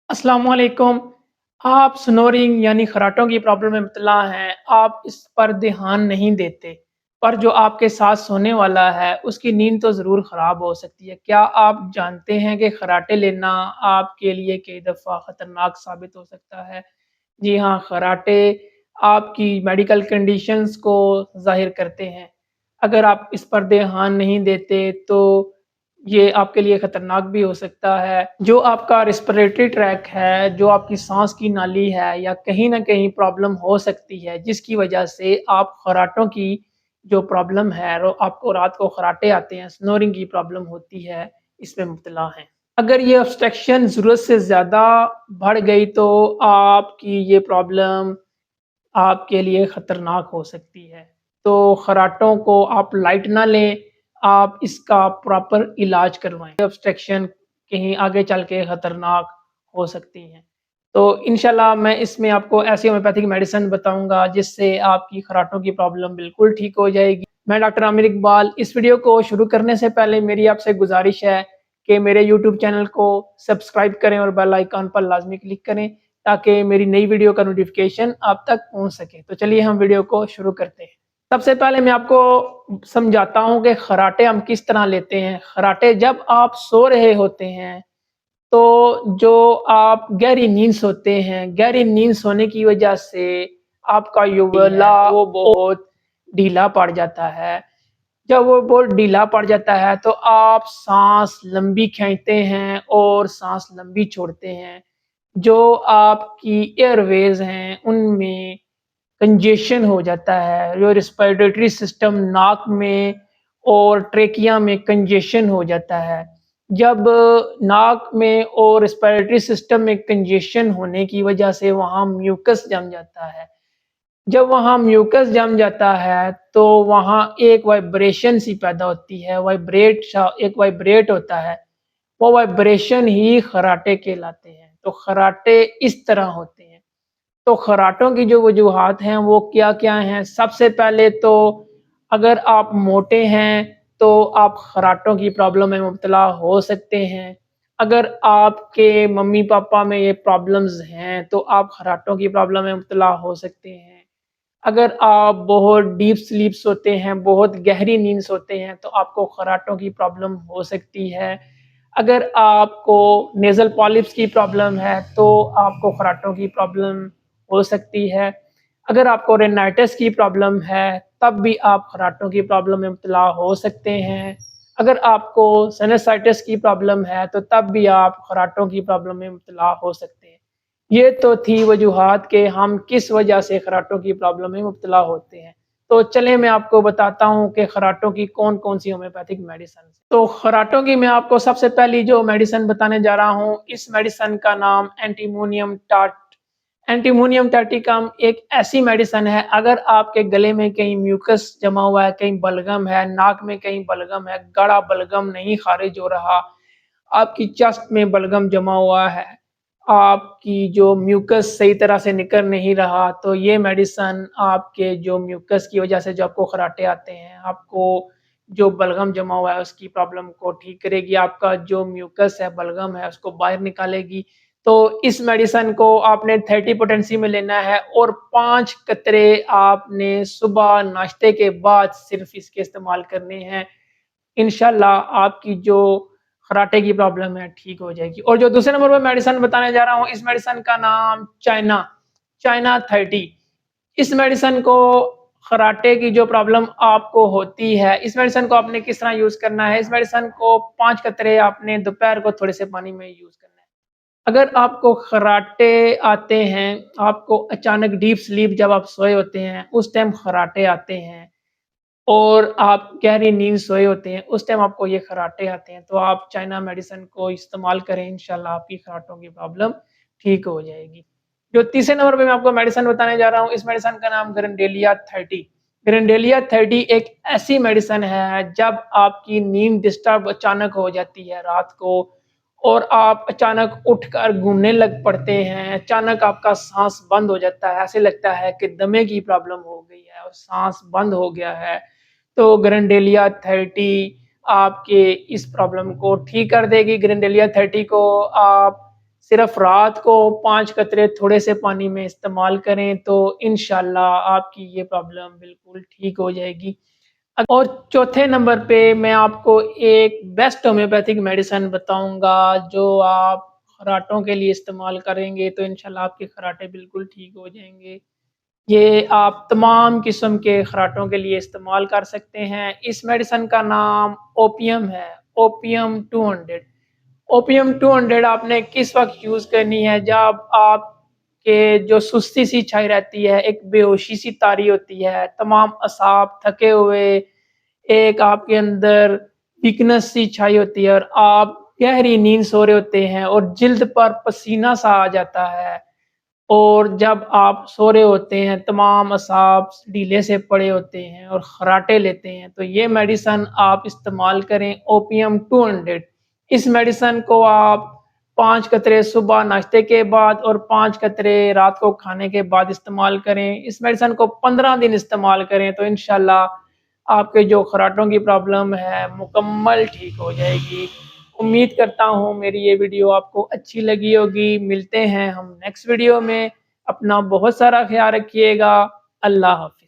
अस्सलाम वालेकुम। आप स्नोरिंग यानी खर्राटों की प्रॉब्लम में मुब्तला हैं, आप इस पर ध्यान नहीं देते, पर जो आपके साथ सोने वाला है, उसकी नींद तो ज़रूर ख़राब हो सकती है। क्या आप जानते हैं कि खर्राटे लेना आपके लिए कई दफ़ा ख़तरनाक साबित हो सकता है? जी हाँ, खर्राटे आपकी मेडिकल कंडीशंस को ज़ाहिर करते हैं। अगर आप इस पर ध्यान नहीं देते, तो ये आपके लिए खतरनाक भी हो सकता है। जो आपका रेस्पिरेटरी ट्रैक है, जो आपकी साँस की नाली है या कहीं न कहीं प्रॉब्लम हो सकती है, जिसकी वजह से आप खर्राटों की जो प्रॉब्लम है, रो आपको रात को खर्राटे आते हैं, स्नोरिंग की प्रॉब्लम होती है, इसमें मुब्तला हैं। अगर ये ऑब्स्ट्रक्शन ज़रूरत से ज़्यादा बढ़ गई तो आपकी ये प्रॉब्लम आपके लिए खतरनाक हो सकती है। तो खर्राटों को आप लाइट ना लें, आप इसका प्रॉपर इलाज करवाएँ। ऑब्स्ट्रक्शन कहीं आगे चल के खतरनाक हो सकती हैं। तो इंशाल्लाह मैं इसमें आपको ऐसी होम्योपैथिक मेडिसिन बताऊँगा जिससे आपकी खर्राटों की प्रॉब्लम बिल्कुल ठीक हो जाएगी। मैं डॉक्टर आमिर इकबाल, इस वीडियो को शुरू करने से पहले मेरी आपसे गुज़ारिश है कि मेरे यूट्यूब चैनल को सब्सक्राइब करें और बेल आइकन पर लाज़मी क्लिक करें ताकि मेरी नई वीडियो का नोटिफिकेशन आप तक पहुंच सके। तो चलिए हम वीडियो को शुरू करते हैं। सबसे पहले मैं आपको समझाता हूं कि खर्राटे हम किस तरह लेते हैं। खर्राटे जब आप सो रहे होते हैं, तो जो आप गहरी नींद सोते हैं, गहरी नींद सोने की वजह से आपका युवला वो बहुत ढीला पड़ जाता है। जब वो बहुत ढीला पड़ जाता है तो आप सांस लंबी खींचते हैं और सांस लंबी छोड़ते हैं। जो आपकी एयरवेज़ हैं, उनमें कंजेशन हो जाता है, जो रेस्पिरेटरी सिस्टम नाक में और ट्रेकिया में कंजेशन हो जाता है। जब नाक में और रेस्पिरेटरी सिस्टम में कंजेशन होने की वजह से वहाँ म्यूकस जम जाता है। जब वहाँ म्यूकस जम जाता है, तो वहाँ एक वाइब्रेशन सी पैदा होती है, एक वाइब्रेट होता है। वो वाइब्रेशन ही खर्राटे कहलाते हैं। तो खर्राटे इस तरह होते हैं। तो खर्राटों की जो वजूहात हैं वो क्या-क्या हैं? सबसे पहले तो अगर आप मोटे हैं तो आप खर्राटों की प्रॉब्लम में मुब्तला हो सकते हैं। अगर आपके मम्मी-पापा में ये प्रॉब्लम्स हैं तो आप खर्राटों की प्रॉब्लम में मुब्तला हो सकते हैं। अगर आप बहुत डीप स्लीप सोते हैं, बहुत गहरी नींद सोते हैं तो आपको खर्राटों की प्रॉब्लम हो सकती है। अगर आपको नेज़ल पॉलिप्स की प्रॉब्लम है तो आपको खर्राटों की प्रॉब्लम हो सकती है। अगर आपको रेनाइटिस की प्रॉब्लम है, तब भी आप खर्राटों की प्रॉब्लम में मुब्तला हो सकते हैं। अगर आपको साइनसाइटिस की प्रॉब्लम है, तो तब भी आप खर्राटों की प्रॉब्लम में मुब्तला हो सकते हैं। ये तो थी वजूहात कि हम किस वजह से खर्राटों की प्रॉब्लम में मुब्तला होते हैं। तो चलें मैं आपको बताता हूँ कि खर्राटों की कौन-कौन सी होम्योपैथिक मेडिसिन है। तो खर्राटों की मैं आपको सबसे पहली जो मेडिसिन बताने जा रहा हूँ, इस मेडिसिन का नाम एंटीमोनियम टैटिकम एक ऐसी मेडिसिन है, अगर आपके गले में कहीं म्यूकस जमा हुआ है, कहीं बलगम है, नाक में कहीं बलगम है, गाढ़ा बलगम नहीं खारिज हो रहा, आपकी चेस्ट में बलगम जमा हुआ है, आपकी जो म्यूकस सही तरह से निकल नहीं रहा, तो ये मेडिसिन आपके जो म्यूकस की वजह से जो आपको खर्राटे आते हैं, आपको जो बलगम जमा हुआ है उसकी प्रॉब्लम को ठीक करेगी, आपका जो म्यूकस है, बलगम है, उसको बाहर निकालेगी। तो इस मेडिसिन को आपने 30 पोटेंसी में लेना है और 5 कतरे आपने सुबह नाश्ते के बाद सिर्फ़ इसके इस्तेमाल करने हैं। इंशाल्लाह आपकी जो खर्राटे की प्रॉब्लम है ठीक हो जाएगी। और जो दूसरे नंबर पे मेडिसिन बताने जा रहा हूँ, इस मेडिसिन का नाम चाइना 30। इस मेडिसिन को खर्राटे की जो प्रॉब्लम आपको होती है, इस मेडिसिन को आपने किस तरह यूज़ करना है, इस मेडिसिन को 5 कतरे आपने दोपहर को थोड़े से पानी में यूज़ करना है। अगर आपको खर्राटे आते हैं, आपको अचानक डीप स्लीप जब आप सोए होते हैं, उस टाइम खर्राटे आते हैं और आप गहरी नींद सोए होते हैं, उस टाइम आपको ये खर्राटे आते हैं, तो आप चाइना मेडिसिन को इस्तेमाल करें, इंशाल्लाह आपकी खर्राटों की प्रॉब्लम ठीक हो जाएगी। जो तीसरे नंबर पे मैं आपको मेडिसिन बताने जा रहा हूँ, इस मेडिसिन का नाम ग्रैंडेलिया 30। ग्रैंडेलिया 30 एक ऐसी मेडिसिन है, जब आपकी नींद डिस्टर्ब अचानक हो जाती है रात को और आप अचानक उठकर घूमने लग पड़ते हैं, अचानक आपका साँस बंद हो जाता है, ऐसे लगता है कि दमे की प्रॉब्लम हो गई है और साँस बंद हो गया है। तो ग्रैंडेलिया 30 आपके इस प्रॉब्लम को ठीक कर देगी। ग्रैंडेलिया 30 को आप صرف رات کو 5 قطرے تھوڑے سے پانی میں استعمال کریں تو انشاءاللہ آپ کی یہ پرابلم بالکل ٹھیک ہو جائے گی۔ اور چوتھے نمبر پہ میں آپ کو ایک بیسٹ ہومیوپیتھک میڈیسن بتاؤں گا جو آپ خراٹوں کے لیے استعمال کریں گے تو انشاءاللہ آپ کے خراٹے بالکل ٹھیک ہو جائیں گے۔ یہ آپ تمام قسم کے خراٹوں کے لیے استعمال کر سکتے ہیں۔ اس میڈیسن کا نام اوپیم ہے، اوپیم 200۔ اوپیم 200 آپ نے کس وقت یوز کرنی ہے؟ جب آپ کے جو سستی سی چھائی رہتی ہے، ایک بے ہوشی سی طاری ہوتی ہے، تمام اعصاب تھکے ہوئے، ایک آپ کے اندر ویکنس سی چھائی ہوتی ہے اور آپ گہری نیند سو رہے ہوتے ہیں اور جلد پر پسینہ سا آ جاتا ہے، اور جب آپ سو رہے ہوتے ہیں تمام اعصاب ڈھیلے سے پڑے ہوتے ہیں اور خراٹے لیتے ہیں، تو یہ میڈیسن آپ استعمال کریں، اوپیم 200۔ اس میڈیسن کو آپ 5 قطرے صبح ناشتے کے بعد اور 5 قطرے رات کو کھانے کے بعد استعمال کریں۔ اس میڈیسن کو 15 دن استعمال کریں تو انشاءاللہ آپ کے جو خراٹوں کی پرابلم ہے مکمل ٹھیک ہو جائے گی۔ امید کرتا ہوں میری یہ ویڈیو آپ کو اچھی لگی ہوگی۔ ملتے ہیں ہم نیکسٹ ویڈیو میں۔ اپنا بہت سارا خیال رکھیے گا۔ اللہ حافظ۔